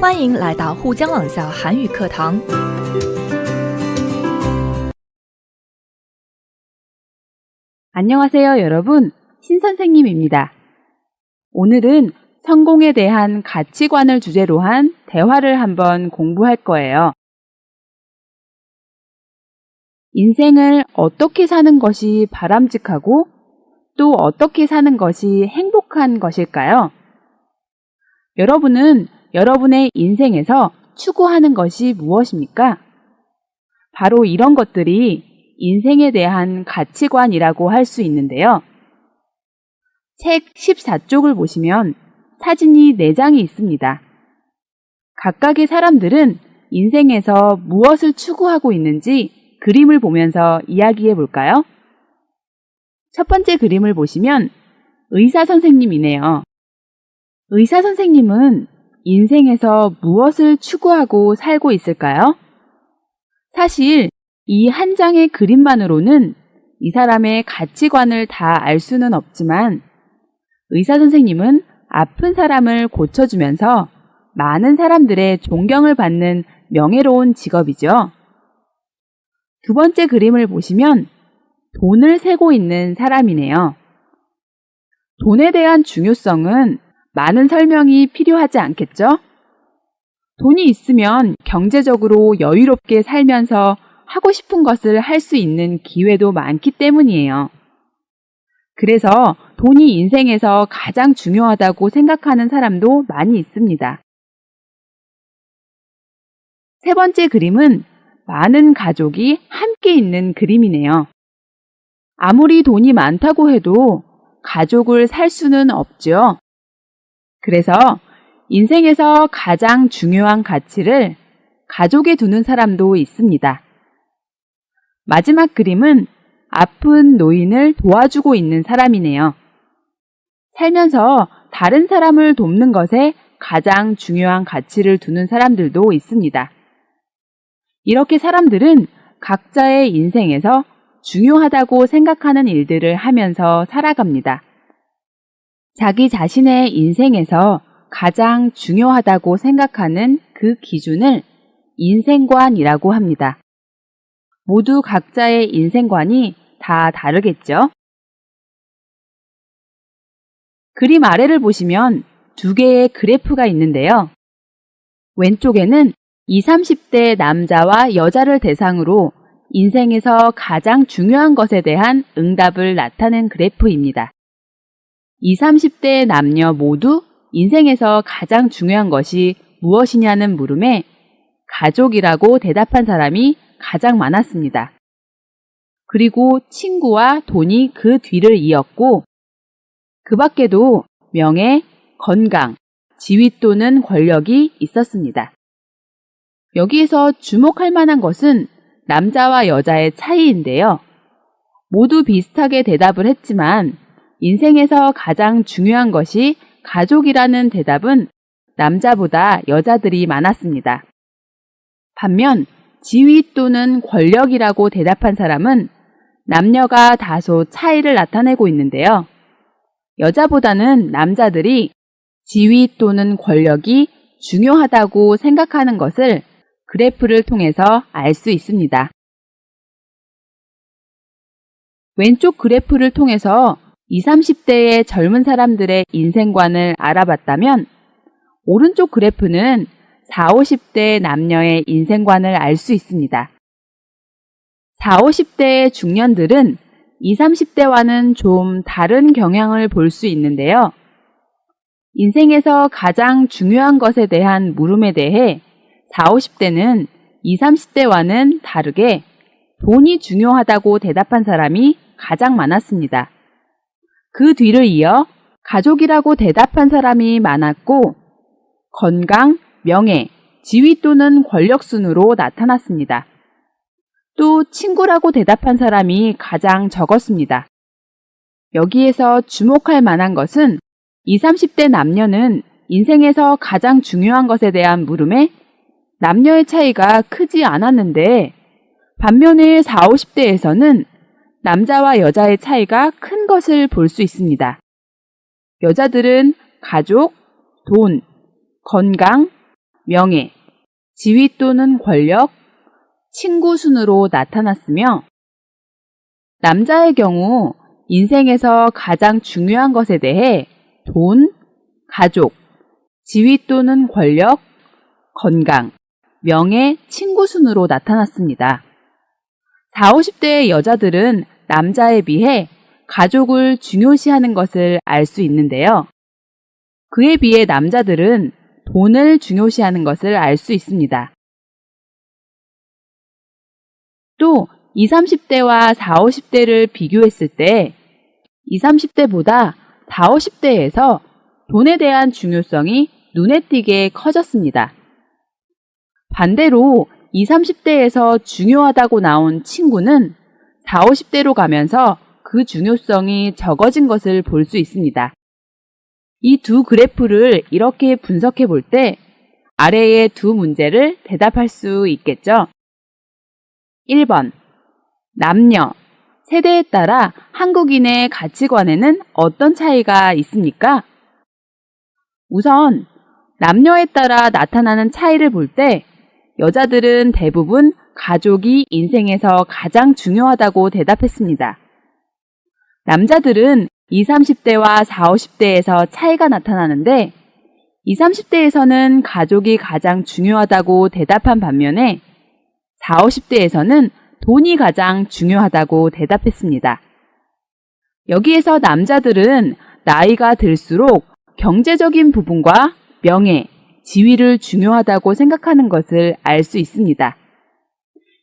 欢迎来到沪江网校韩语课堂。 안녕하세요, 여러분. 신선생님입니다. 오늘은 성공에 대한 가치관을 주제로 한 대화를 한번 공부할 거예요. 인생을 어떻게 사는 것이 바람직하고 또 어떻게 사는 것이 행복한 것일까요? 여러분은 여러분의 인생에서 추구하는 것이 무엇입니까? 바로 이런 것들이 인생에 대한 가치관이라고 할 수 있는데요. 책 14쪽을 보시면 사진이 4장이 있습니다. 각각의 사람들은 인생에서 무엇을 추구하고 있는지 그림을 보면서 이야기해 볼까요? 첫 번째 그림을 보시면 의사 선생님이네요. 의사 선생님은 인생에서 무엇을 추구하고 살고 있을까요? 사실 이 한 장의 그림만으로는 이 사람의 가치관을 다 알 수는 없지만 의사 선생님은 아픈 사람을 고쳐주면서 많은 사람들의 존경을 받는 명예로운 직업이죠. 두 번째 그림을 보시면 돈을 세고 있는 사람이네요. 돈에 대한 중요성은 많은 설명이 필요하지 않겠죠? 돈이 있으면 경제적으로 여유롭게 살면서 하고 싶은 것을 할 수 있는 기회도 많기 때문이에요. 그래서 돈이 인생에서 가장 중요하다고 생각하는 사람도 많이 있습니다. 세 번째 그림은 많은 가족이 함께 있는 그림이네요. 아무리 돈이 많다고 해도 가족을 살 수는 없죠. 그래서 인생에서 가장 중요한 가치를 가족에 두는 사람도 있습니다. 마지막 그림은 아픈 노인을 도와주고 있는 사람이네요. 살면서 다른 사람을 돕는 것에 가장 중요한 가치를 두는 사람들도 있습니다. 이렇게 사람들은 각자의 인생에서 중요하다고 생각하는 일들을 하면서 살아갑니다. 자기 자신의 인생에서 가장 중요하다고 생각하는 그 기준을 인생관이라고 합니다. 모두 각자의 인생관이 다 다르겠죠? 그림 아래를 보시면 2개의 그래프가 있는데요. 왼쪽에는 20, 30대 남자와 여자를 대상으로 인생에서 가장 중요한 것에 대한 응답을 나타낸 그래프입니다. 20, 30대 남녀 모두 인생에서 가장 중요한 것이 무엇이냐는 물음에 가족이라고 대답한 사람이 가장 많았습니다. 그리고 친구와 돈이 그 뒤를 이었고 그 밖에도 명예, 건강, 지위 또는 권력이 있었습니다. 여기에서 주목할 만한 것은 남자와 여자의 차이인데요. 모두 비슷하게 대답을 했지만 인생에서 가장 중요한 것이 가족이라는 대답은 남자보다 여자들이 많았습니다. 반면 지위 또는 권력이라고 대답한 사람은 남녀가 다소 차이를 나타내고 있는데요. 여자보다는 남자들이 지위 또는 권력이 중요하다고 생각하는 것을 그래프를 통해서 알 수 있습니다. 왼쪽 그래프를 통해서 20, 30대의 젊은 사람들의 인생관을 알아봤다면 오른쪽 그래프는 40, 50대 남녀의 인생관을 알 수 있습니다. 40, 50대의 중년들은 20, 30대와는 좀 다른 경향을 볼 수 있는데요. 인생에서 가장 중요한 것에 대한 물음에 대해 40, 50대는 20, 30대와는 다르게 돈이 중요하다고 대답한 사람이 가장 많았습니다. 그 뒤를 이어 가족이라고 대답한 사람이 많았고 건강, 명예, 지위 또는 권력 순으로 나타났습니다. 또 친구라고 대답한 사람이 가장 적었습니다. 여기에서 주목할 만한 것은 20, 30대 남녀는 인생에서 가장 중요한 것에 대한 물음에 남녀의 차이가 크지 않았는데 반면에 40, 50대에서는 남자와 여자의 차이가 큰 것을 볼 수 있습니다. 여자들은 가족, 돈, 건강, 명예, 지위 또는 권력, 친구 순으로 나타났으며 남자의 경우 인생에서 가장 중요한 것에 대해 돈, 가족, 지위 또는 권력, 건강, 명예, 친구 순으로 나타났습니다. 40, 50대의 여자들은 남자에 비해 가족을 중요시하는 것을 알 수 있는데요. 그에 비해 남자들은 돈을 중요시하는 것을 알 수 있습니다. 또 20, 30대와 40, 50대를 비교했을 때 20, 30대보다 40, 50대에서 돈에 대한 중요성이 눈에 띄게 커졌습니다. 반대로 20, 30대에서 중요하다고 나온 친구는 40, 50대로 가면서 그 중요성이 적어진 것을 볼 수 있습니다. 이 두 그래프를 이렇게 분석해 볼 때 아래의 두 문제를 대답할 수 있겠죠. 1번, 남녀, 세대에 따라 한국인의 가치관에는 어떤 차이가 있습니까? 우선 남녀에 따라 나타나는 차이를 볼 때 여자들은 대부분 가족이 인생에서 가장 중요하다고 대답했습니다. 남자들은 20, 30대와 40, 50대에서 차이가 나타나는데 20, 30대에서는 가족이 가장 중요하다고 대답한 반면에 40, 50대에서는 돈이 가장 중요하다고 대답했습니다. 여기에서 남자들은 나이가 들수록 경제적인 부분과 명예, 지위를 중요하다고 생각하는 것을 알 수 있습니다.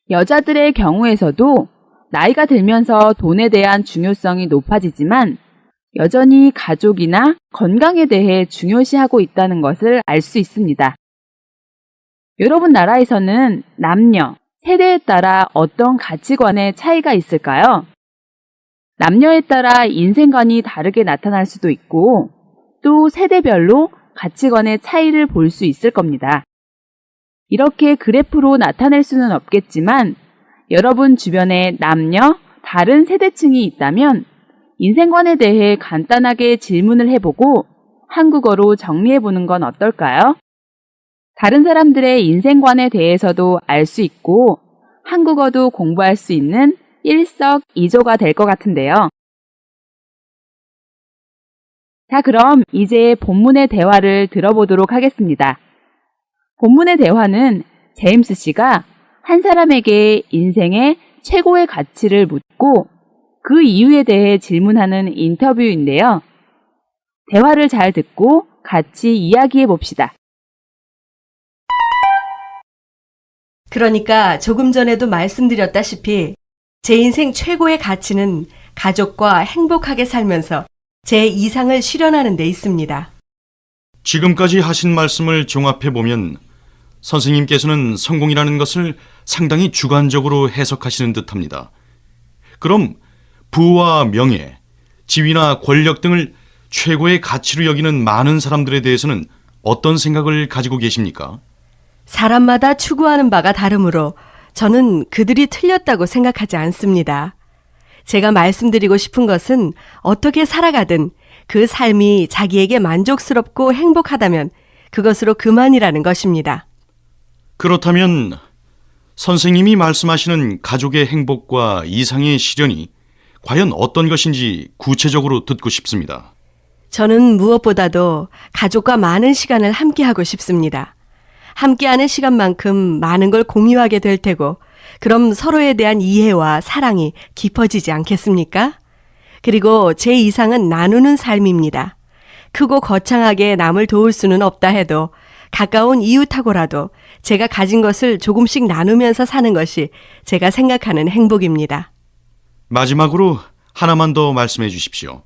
여자들의 경우에서도 나이가 들면서 돈에 대한 중요성이 높아지지만 여전히 가족이나 건강에 대해 중요시하고 있다는 것을 알 수 있습니다. 여러분 나라에서는 남녀, 세대에 따라 어떤 가치관의 차이가 있을까요? 남녀에 따라 인생관이 다르게 나타날 수도 있고 또 세대별로 가치관의 차이를 볼 수 있을 겁니다. 이렇게 그래프로 나타낼 수는 없겠지만 여러분 주변에 남녀, 다른 세대층이 있다면 인생관에 대해 간단하게 질문을 해보고 한국어로 정리해보는 건 어떨까요? 다른 사람들의 인생관에 대해서도 알 수 있고 한국어도 공부할 수 있는 일석이조가 될 것 같은데요. 자, 그럼 이제 본문의 대화를 들어보도록 하겠습니다. 본문의 대화는 제임스 씨가 한 사람에게 인생의 최고의 가치를 묻고 그 이유에 대해 질문하는 인터뷰인데요. 대화를 잘 듣고 같이 이야기해 봅시다. 그러니까 조금 전에도 말씀드렸다시피 제 인생 최고의 가치는 가족과 행복하게 살면서 제 이상을 실현하는 데 있습니다. 지금까지 하신 말씀을 종합해보면 선생님께서는 성공이라는 것을 상당히 주관적으로 해석하시는 듯합니다. 그럼 부와 명예, 지위나 권력 등을 최고의 가치로 여기는 많은 사람들에 대해서는 어떤 생각을 가지고 계십니까? 사람마다 추구하는 바가 다르므로 저는 그들이 틀렸다고 생각하지 않습니다. 제가 말씀드리고 싶은 것은 어떻게 살아가든 그 삶이 자기에게 만족스럽고 행복하다면 그것으로 그만이라는 것입니다. 그렇다면 선생님이 말씀하시는 가족의 행복과 이상의 실현이 과연 어떤 것인지 구체적으로 듣고 싶습니다. 저는 무엇보다도 가족과 많은 시간을 함께하고 싶습니다. 함께하는 시간만큼 많은 걸 공유하게 될 테고 그럼 서로에 대한 이해와 사랑이 깊어지지 않겠습니까? 그리고 제 이상은 나누는 삶입니다. 크고 거창하게 남을 도울 수는 없다 해도 가까운 이웃하고라도 제가 가진 것을 조금씩 나누면서 사는 것이 제가 생각하는 행복입니다. 마지막으로 하나만 더 말씀해 주십시오.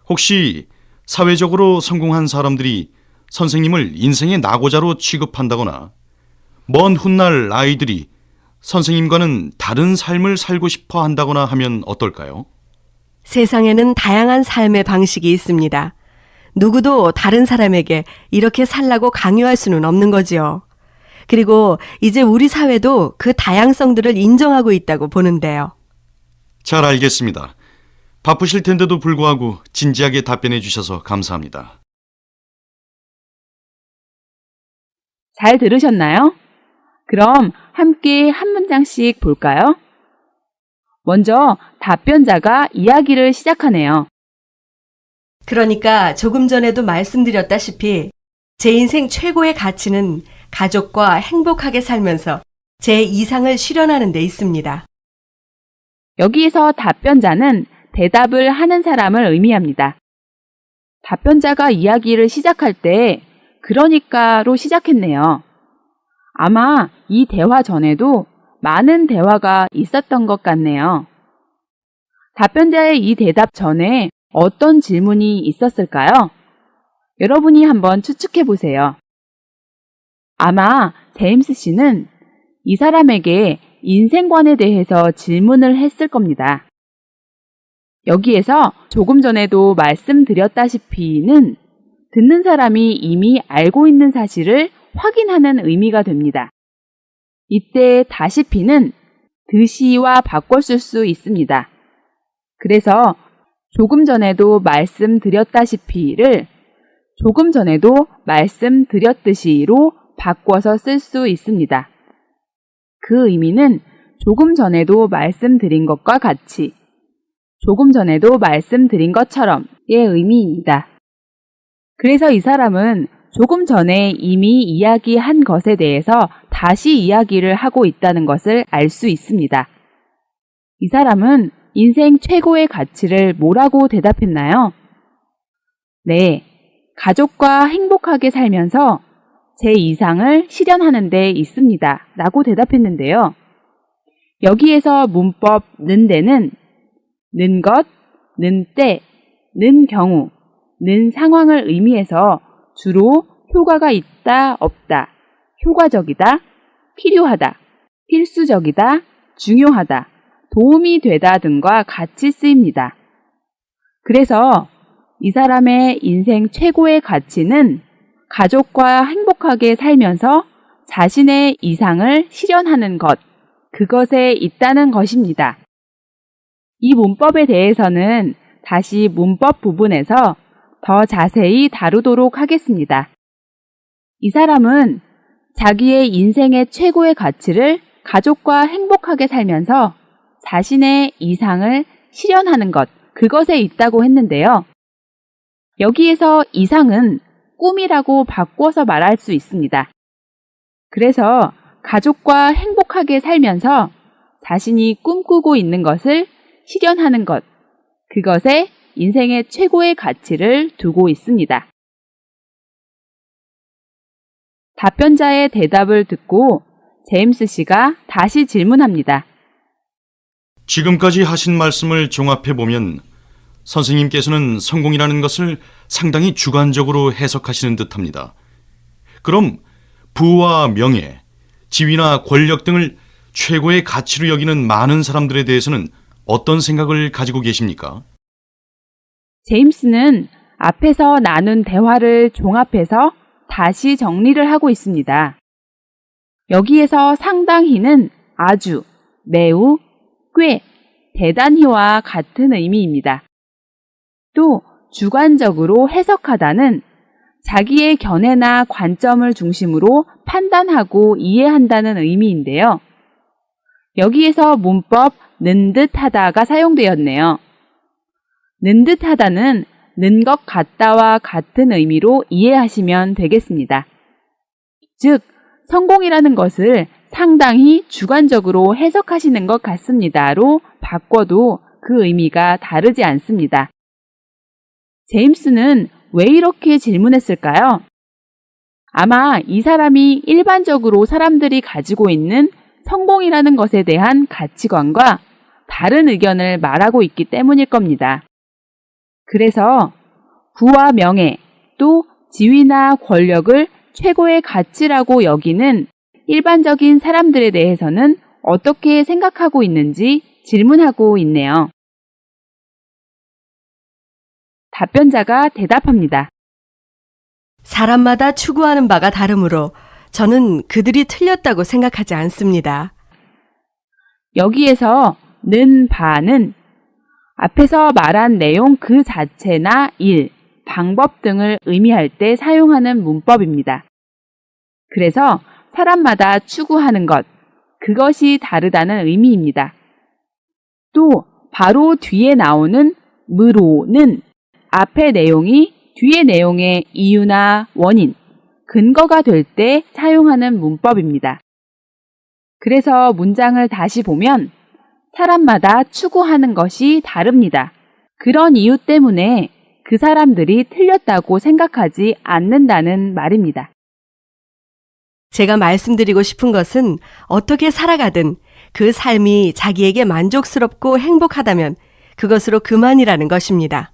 혹시 사회적으로 성공한 사람들이 선생님을 인생의 낙오자로 취급한다거나 먼 훗날 아이들이 선생님과는 다른 삶을 살고 싶어 한다거나 하면 어떨까요? 세상에는 다양한 삶의 방식이 있습니다. 누구도 다른 사람에게 이렇게 살라고 강요할 수는 없는 거지요. 그리고 이제 우리 사회도 그 다양성들을 인정하고 있다고 보는데요. 잘 알겠습니다. 바쁘실 텐데도 불구하고 진지하게 답변해 주셔서 감사합니다. 잘 들으셨나요? 그럼 함께 한 문장씩 볼까요? 먼저 답변자가 이야기를 시작하네요. 그러니까 조금 전에도 말씀드렸다시피 제 인생 최고의 가치는 가족과 행복하게 살면서 제 이상을 실현하는 데 있습니다. 여기에서 답변자는 대답을 하는 사람을 의미합니다. 답변자가 이야기를 시작할 때 그러니까로 시작했네요. 아마 이 대화 전에도 많은 대화가 있었던 것 같네요. 답변자의 이 대답 전에 어떤 질문이 있었을까요? 여러분이 한번 추측해 보세요. 아마 제임스 씨는 이 사람에게 인생관에 대해서 질문을 했을 겁니다. 여기에서 조금 전에도 말씀드렸다시피는 듣는 사람이 이미 알고 있는 사실을 확인하는 의미가 됩니다. 이때 다시피는 드시와 바꿔 쓸 수 있습니다. 그래서 조금 전에도 말씀드렸다시피를 조금 전에도 말씀드렸듯이로 바꿔서 쓸 수 있습니다. 그 의미는 조금 전에도 말씀드린 것과 같이, 조금 전에도 말씀드린 것처럼의 의미입니다. 그래서 이 사람은 조금 전에 이미 이야기한 것에 대해서 다시 이야기를 하고 있다는 것을 알 수 있습니다. 이 사람은 인생 최고의 가치를 뭐라고 대답했나요? 네, 가족과 행복하게 살면서 제 이상을 실현하는 데 있습니다. 라고 대답했는데요. 여기에서 문법 는 데는 는 것, 는 때, 는 경우, 는 상황을 의미해서 주로 효과가 있다, 없다, 효과적이다, 필요하다, 필수적이다, 중요하다, 도움이 되다 등과 같이 쓰입니다. 그래서 이 사람의 인생 최고의 가치는 가족과 행복하게 살면서 자신의 이상을 실현하는 것, 그것에 있다는 것입니다. 이 문법에 대해서는 다시 문법 부분에서 더 자세히 다루도록 하겠습니다. 이 사람은 자기의 인생의 최고의 가치를 가족과 행복하게 살면서 자신의 이상을 실현하는 것, 그것에 있다고 했는데요. 여기에서 이상은 꿈이라고 바꿔서 말할 수 있습니다. 그래서 가족과 행복하게 살면서 자신이 꿈꾸고 있는 것을 실현하는 것, 그것에 인생의 최고의 가치를 두고 있습니다. 답변자의 대답을 듣고 제임스 씨가 다시 질문합니다. 지금까지 하신 말씀을 종합해보면 선생님께서는 성공이라는 것을 상당히 주관적으로 해석하시는 듯합니다. 그럼 부와 명예, 지위나 권력 등을 최고의 가치로 여기는 많은 사람들에 대해서는 어떤 생각을 가지고 계십니까? 제임스는 앞에서 나눈 대화를 종합해서 다시 정리를 하고 있습니다. 여기에서 상당히는 아주, 매우, 꽤, 대단히와 같은 의미입니다. 또 주관적으로 해석하다는 자기의 견해나 관점을 중심으로 판단하고 이해한다는 의미인데요. 여기에서 문법 는 듯하다가 사용되었네요. 는 듯하다는 는 것 같다와 같은 의미로 이해하시면 되겠습니다. 즉, 성공이라는 것을 상당히 주관적으로 해석하시는 것 같습니다로 바꿔도 그 의미가 다르지 않습니다. 제임스는 왜 이렇게 질문했을까요? 아마 이 사람이 일반적으로 사람들이 가지고 있는 성공이라는 것에 대한 가치관과 다른 의견을 말하고 있기 때문일 겁니다. 그래서 부와 명예, 또 지위나 권력을 최고의 가치라고 여기는 일반적인 사람들에 대해서는 어떻게 생각하고 있는지 질문하고 있네요. 답변자가 대답합니다. 사람마다 추구하는 바가 다르므로 저는 그들이 틀렸다고 생각하지 않습니다. 여기에서 는 바는 앞에서 말한 내용 그 자체나 일, 방법 등을 의미할 때 사용하는 문법입니다. 그래서 사람마다 추구하는 것, 그것이 다르다는 의미입니다. 또 바로 뒤에 나오는 무로는 앞의 내용이 뒤의 내용의 이유나 원인, 근거가 될 때 사용하는 문법입니다. 그래서 문장을 다시 보면 사람마다 추구하는 것이 다릅니다. 그런 이유 때문에 그 사람들이 틀렸다고 생각하지 않는다는 말입니다. 제가 말씀드리고 싶은 것은 어떻게 살아가든 그 삶이 자기에게 만족스럽고 행복하다면 그것으로 그만이라는 것입니다.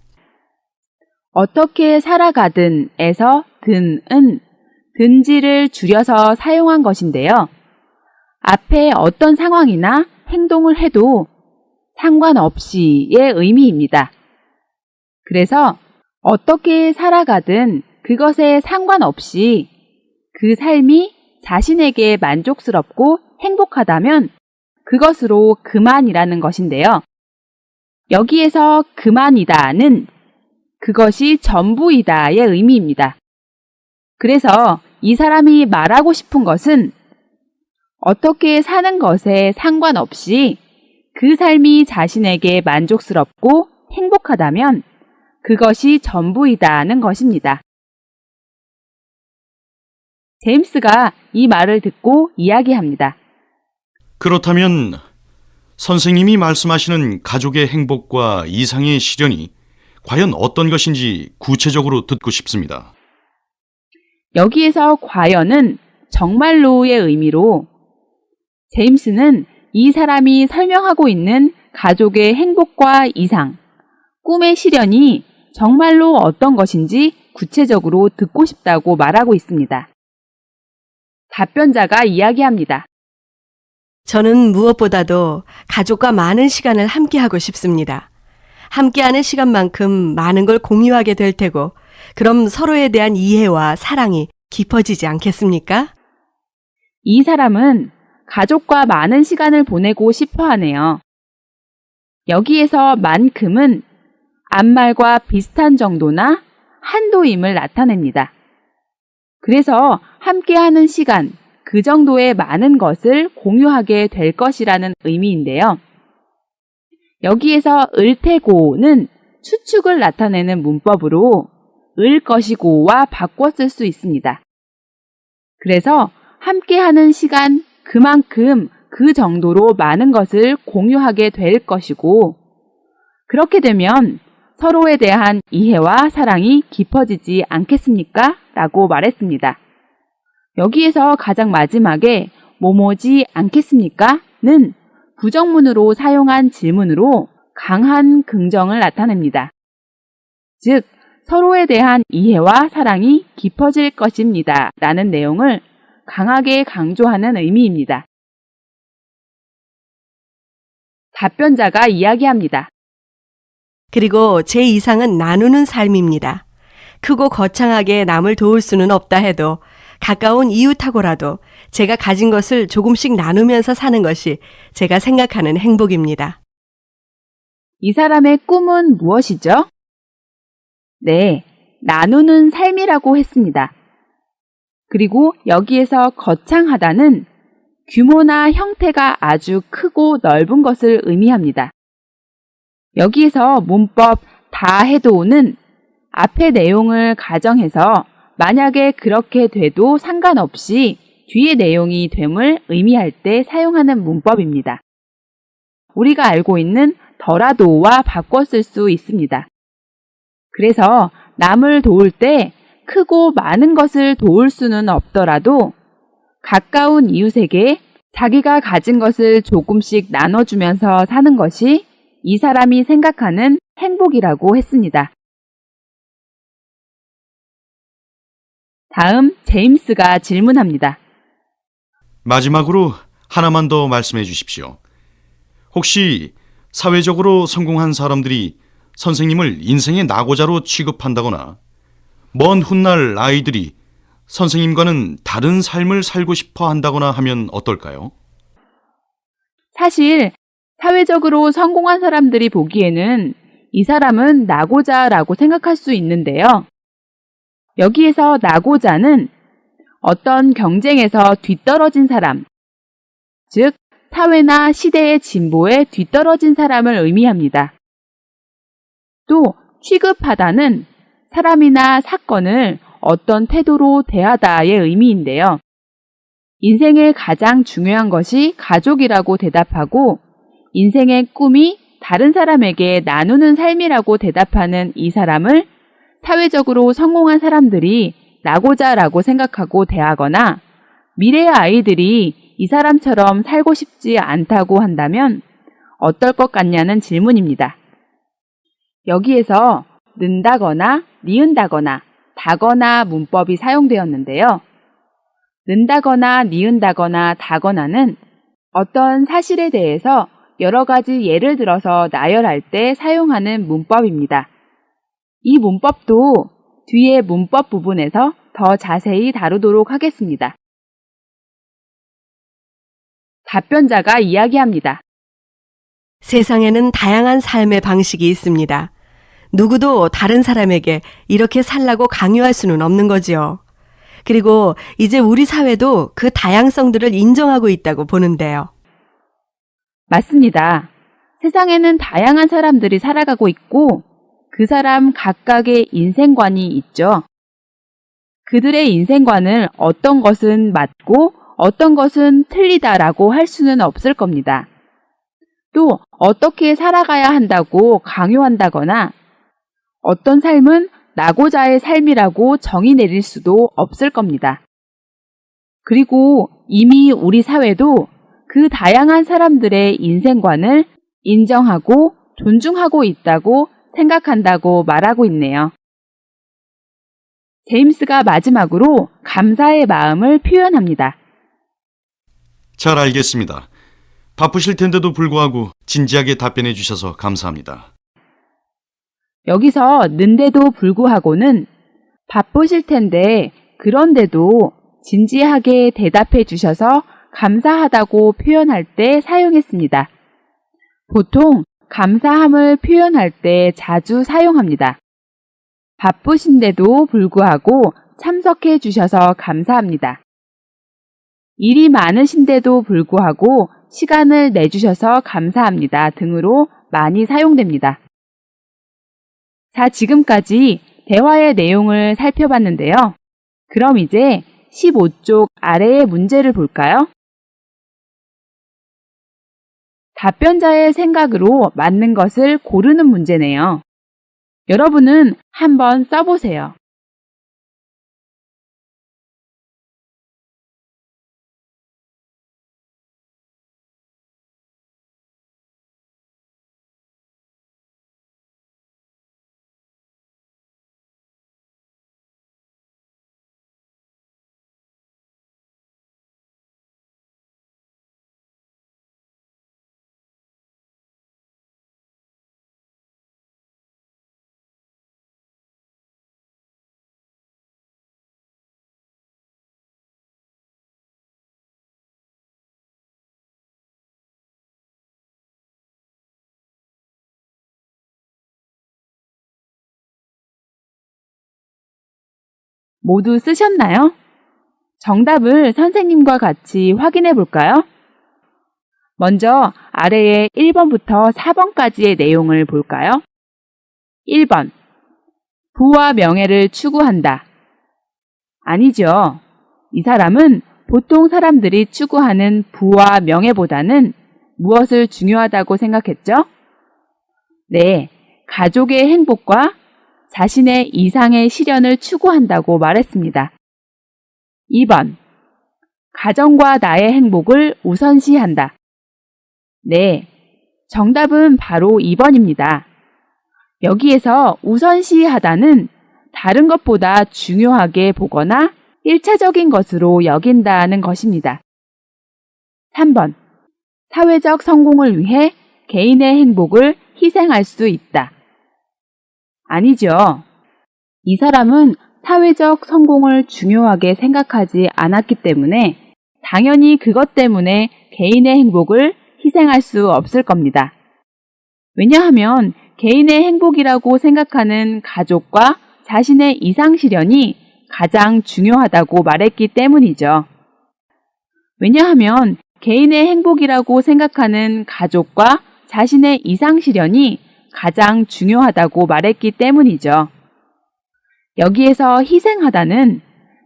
어떻게 살아가든에서 든은 든지를 줄여서 사용한 것인데요. 앞에 어떤 상황이나 행동을 해도 상관없이의 의미입니다. 그래서 어떻게 살아가든 그것에 상관없이 그 삶이 자신에게 만족스럽고 행복하다면 그것으로 그만이라는 것인데요. 여기에서 그만이다는 그것이 전부이다의 의미입니다. 그래서 이 사람이 말하고 싶은 것은 어떻게 사는 것에 상관없이 그 삶이 자신에게 만족스럽고 행복하다면 그것이 전부이다는 것입니다. 제임스가 이 말을 듣고 이야기합니다. 그렇다면 선생님이 말씀하시는 가족의 행복과 이상의 실현이 과연 어떤 것인지 구체적으로 듣고 싶습니다. 여기에서 과연은 정말로의 의미로 제임스는 이 사람이 설명하고 있는 가족의 행복과 이상, 꿈의 실현이 정말로 어떤 것인지 구체적으로 듣고 싶다고 말하고 있습니다. 답변자가 이야기합니다. 저는 무엇보다도 가족과 많은 시간을 함께하고 싶습니다. 함께하는 시간만큼 많은 걸 공유하게 될 테고, 그럼 서로에 대한 이해와 사랑이 깊어지지 않겠습니까? 이 사람은 가족과 많은 시간을 보내고 싶어 하네요. 여기에서 만큼은 앞말과 비슷한 정도나 한도임을 나타냅니다. 그래서 함께하는 시간, 그 정도의 많은 것을 공유하게 될 것이라는 의미인데요. 여기에서 을테고는 추측을 나타내는 문법으로 을 것이고와 바꿔 쓸 수 있습니다. 그래서 함께하는 시간 그만큼 그 정도로 많은 것을 공유하게 될 것이고, 그렇게 되면 서로에 대한 이해와 사랑이 깊어지지 않겠습니까? 라고 말했습니다. 여기에서 가장 마지막에 뭐뭐지 않겠습니까? 는 부정문으로 사용한 질문으로 강한 긍정을 나타냅니다. 즉, 서로에 대한 이해와 사랑이 깊어질 것입니다. 라는 내용을 강하게 강조하는 의미입니다. 답변자가 이야기합니다. 그리고 제 이상은 나누는 삶입니다. 크고 거창하게 남을 도울 수는 없다 해도 가까운 이웃하고라도 제가 가진 것을 조금씩 나누면서 사는 것이 제가 생각하는 행복입니다. 이 사람의 꿈은 무엇이죠? 네, 나누는 삶이라고 했습니다. 그리고 여기에서 거창하다는 규모나 형태가 아주 크고 넓은 것을 의미합니다. 여기에서 문법 다 해도는 앞의 내용을 가정해서 만약에 그렇게 돼도 상관없이 뒤의 내용이 됨을 의미할 때 사용하는 문법입니다. 우리가 알고 있는 더라도와 바꿔 쓸 수 있습니다. 그래서 남을 도울 때 크고 많은 것을 도울 수는 없더라도 가까운 이웃에게 자기가 가진 것을 조금씩 나눠주면서 사는 것이 이 사람이 생각하는 행복이라고 했습니다. 다음 제임스가 질문합니다. 마지막으로 하나만 더 말씀해 주십시오. 혹시 사회적으로 성공한 사람들이 선생님을 인생의 낙오자로 취급한다거나 먼 훗날 아이들이 선생님과는 다른 삶을 살고 싶어 한다거나 하면 어떨까요? 사실 사회적으로 성공한 사람들이 보기에는 이 사람은 낙오자라고 생각할 수 있는데요. 여기에서 낙오자는 어떤 경쟁에서 뒤떨어진 사람, 즉 사회나 시대의 진보에 뒤떨어진 사람을 의미합니다. 또 취급하다는 사람이나 사건을 어떤 태도로 대하다의 의미인데요. 인생의 가장 중요한 것이 가족이라고 대답하고 인생의 꿈이 다른 사람에게 나누는 삶이라고 대답하는 이 사람을 사회적으로 성공한 사람들이 나고자라고 생각하고 대하거나 미래의 아이들이 이 사람처럼 살고 싶지 않다고 한다면 어떨 것 같냐는 질문입니다. 여기에서 는다거나 니은다거나 다거나 문법이 사용되었는데요. 는다거나 니은다거나 다거나는 어떤 사실에 대해서 여러 가지 예를 들어서 나열할 때 사용하는 문법입니다. 이 문법도 뒤에 문법 부분에서 더 자세히 다루도록 하겠습니다. 답변자가 이야기합니다. 세상에는 다양한 삶의 방식이 있습니다. 누구도 다른 사람에게 이렇게 살라고 강요할 수는 없는 거지요. 그리고 이제 우리 사회도 그 다양성들을 인정하고 있다고 보는데요. 맞습니다. 세상에는 다양한 사람들이 살아가고 있고 그 사람 각각의 인생관이 있죠. 그들의 인생관을 어떤 것은 맞고 어떤 것은 틀리다라고 할 수는 없을 겁니다. 또 어떻게 살아가야 한다고 강요한다거나 어떤 삶은 나고자의 삶이라고 정의 내릴 수도 없을 겁니다. 그리고 이미 우리 사회도 그 다양한 사람들의 인생관을 인정하고 존중하고 있다고 생각한다고 말하고 있네요. 제임스가 마지막으로 감사의 마음을 표현합니다. 잘 알겠습니다. 바쁘실 텐데도 불구하고 진지하게 답변해 주셔서 감사합니다. 여기서 는데도 불구하고는 바쁘실 텐데 그런데도 진지하게 대답해 주셔서 감사하다고 표현할 때 사용했습니다. 보통 감사함을 표현할 때 자주 사용합니다. 바쁘신데도 불구하고 참석해 주셔서 감사합니다. 일이 많으신데도 불구하고 시간을 내주셔서 감사합니다 등으로 많이 사용됩니다. 자, 지금까지 대화의 내용을 살펴봤는데요. 그럼 이제 15쪽 아래의 문제를 볼까요? 답변자의 생각으로 맞는 것을 고르는 문제네요. 여러분은 한번 써보세요. 모두 쓰셨나요? 정답을 선생님과 같이 확인해 볼까요? 먼저 아래의 1번부터 4번까지의 내용을 볼까요? 1번. 부와 명예를 추구한다. 아니죠. 이 사람은 보통 사람들이 추구하는 부와 명예보다는 무엇을 중요하다고 생각했죠? 네, 가족의 행복과 자신의 이상의 실현을 추구한다고 말했습니다. 2번. 가정과 나의 행복을 우선시한다. 네, 정답은 바로 2번입니다. 여기에서 우선시하다는 다른 것보다 중요하게 보거나 1차적인 것으로 여긴다는 것입니다. 3번. 사회적 성공을 위해 개인의 행복을 희생할 수 있다. 아니죠. 이 사람은 사회적 성공을 중요하게 생각하지 않았기 때문에 당연히 그것 때문에 개인의 행복을 희생할 수 없을 겁니다. 왜냐하면 개인의 행복이라고 생각하는 가족과 자신의 이상 실현이 가장 중요하다고 말했기 때문이죠. 왜냐하면 개인의 행복이라고 생각하는 가족과 자신의 이상실현이 가장 중요하다고 말했기 때문이죠. 여기에서 희생하다는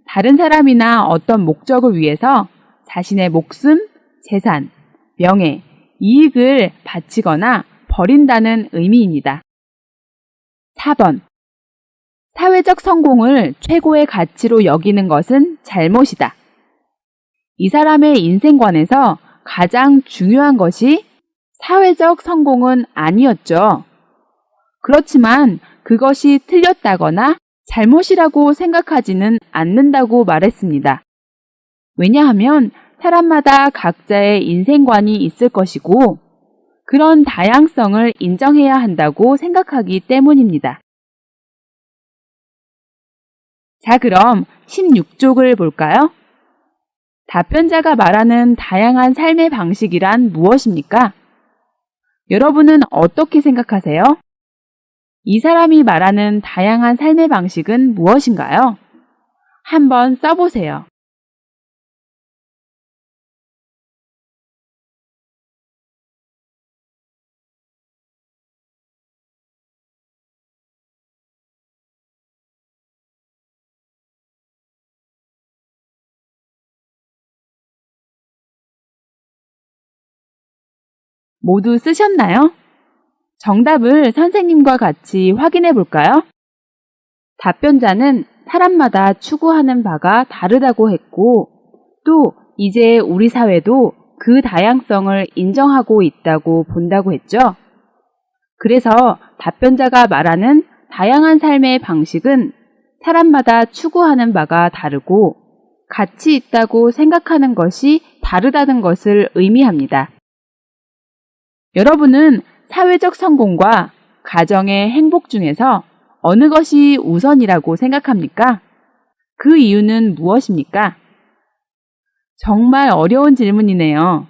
다른 사람이나 어떤 목적을 위해서 자신의 목숨, 재산, 명예, 이익을 바치거나 버린다는 의미입니다. 4번. 사회적 성공을 최고의 가치로 여기는 것은 잘못이다. 이 사람의 인생관에서 가장 중요한 것이 사회적 성공은 아니었죠. 그렇지만 그것이 틀렸다거나 잘못이라고 생각하지는 않는다고 말했습니다. 왜냐하면 사람마다 각자의 인생관이 있을 것이고 그런 다양성을 인정해야 한다고 생각하기 때문입니다. 자, 그럼 16쪽을 볼까요? 답변자가 말하는 다양한 삶의 방식이란 무엇입니까? 여러분은 어떻게 생각하세요? 이 사람이 말하는 다양한 삶의 방식은 무엇인가요? 한번 써보세요. 모두 쓰셨나요? 정답을 선생님과 같이 확인해 볼까요? 답변자는 사람마다 추구하는 바가 다르다고 했고, 또 이제 우리 사회도 그 다양성을 인정하고 있다고 본다고 했죠. 그래서 답변자가 말하는 다양한 삶의 방식은 사람마다 추구하는 바가 다르고 가치 있다고 생각하는 것이 다르다는 것을 의미합니다. 여러분은 사회적 성공과 가정의 행복 중에서 어느 것이 우선이라고 생각합니까? 그 이유는 무엇입니까? 정말 어려운 질문이네요.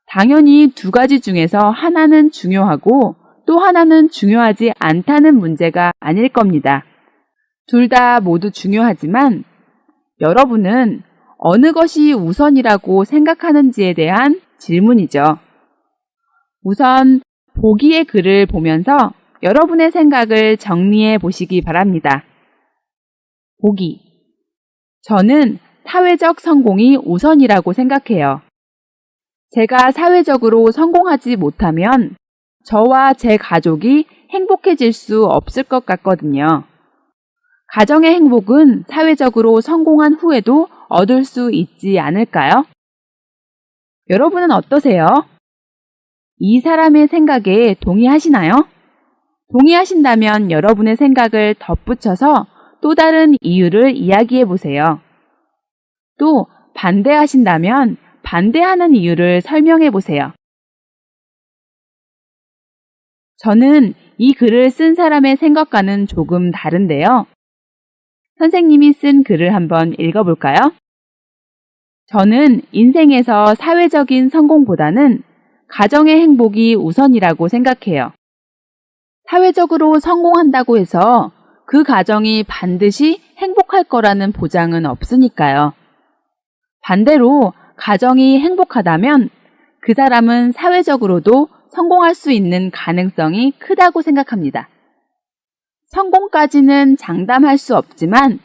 당연히 두 가지 중에서 하나는 중요하고 또 하나는 중요하지 않다는 문제가 아닐 겁니다. 둘 다 모두 중요하지만 여러분은 어느 것이 우선이라고 생각하는지에 대한 질문이죠. 우선 보기의 글을 보면서 여러분의 생각을 정리해 보시기 바랍니다. 보기. 저는 사회적 성공이 우선이라고 생각해요. 제가 사회적으로 성공하지 못하면 저와 제 가족이 행복해질 수 없을 것 같거든요. 가정의 행복은 사회적으로 성공한 후에도 얻을 수 있지 않을까요? 여러분은 어떠세요? 이 사람의 생각에 동의하시나요? 동의하신다면 여러분의 생각을 덧붙여서 또 다른 이유를 이야기해 보세요. 또 반대하신다면 반대하는 이유를 설명해 보세요. 저는 이 글을 쓴 사람의 생각과는 조금 다른데요. 선생님이 쓴 글을 한번 읽어볼까요? 저는 인생에서 사회적인 성공보다는 가정의 행복이 우선이라고 생각해요. 사회적으로 성공한다고 해서 그 가정이 반드시 행복할 거라는 보장은 없으니까요. 반대로 가정이 행복하다면 그 사람은 사회적으로도 성공할 수 있는 가능성이 크다고 생각합니다. 성공까지는 장담할 수 없지만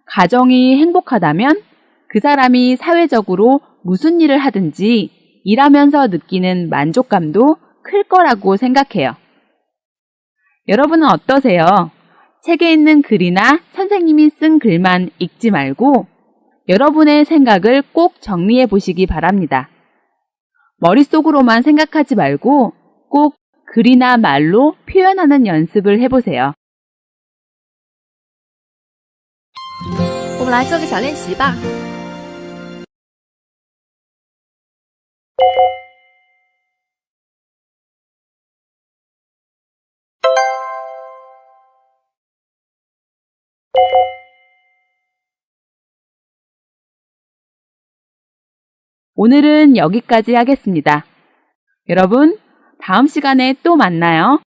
가정이 행복하다면 그 사람이 사회적으로 무슨 일을 하든지 일하면서 느끼는 만족감도 클 거라고 생각해요. 여러분은 어떠세요? 책에 있는 글이나 선생님이 쓴 글만 읽지 말고 여러분의 생각을 꼭 정리해 보시기 바랍니다. 머릿속으로만 생각하지 말고 꼭 글이나 말로 표현하는 연습을 해보세요. 我们来做个小练习吧。 오늘은 여기까지 하겠습니다. 여러분, 다음 시간에 또 만나요.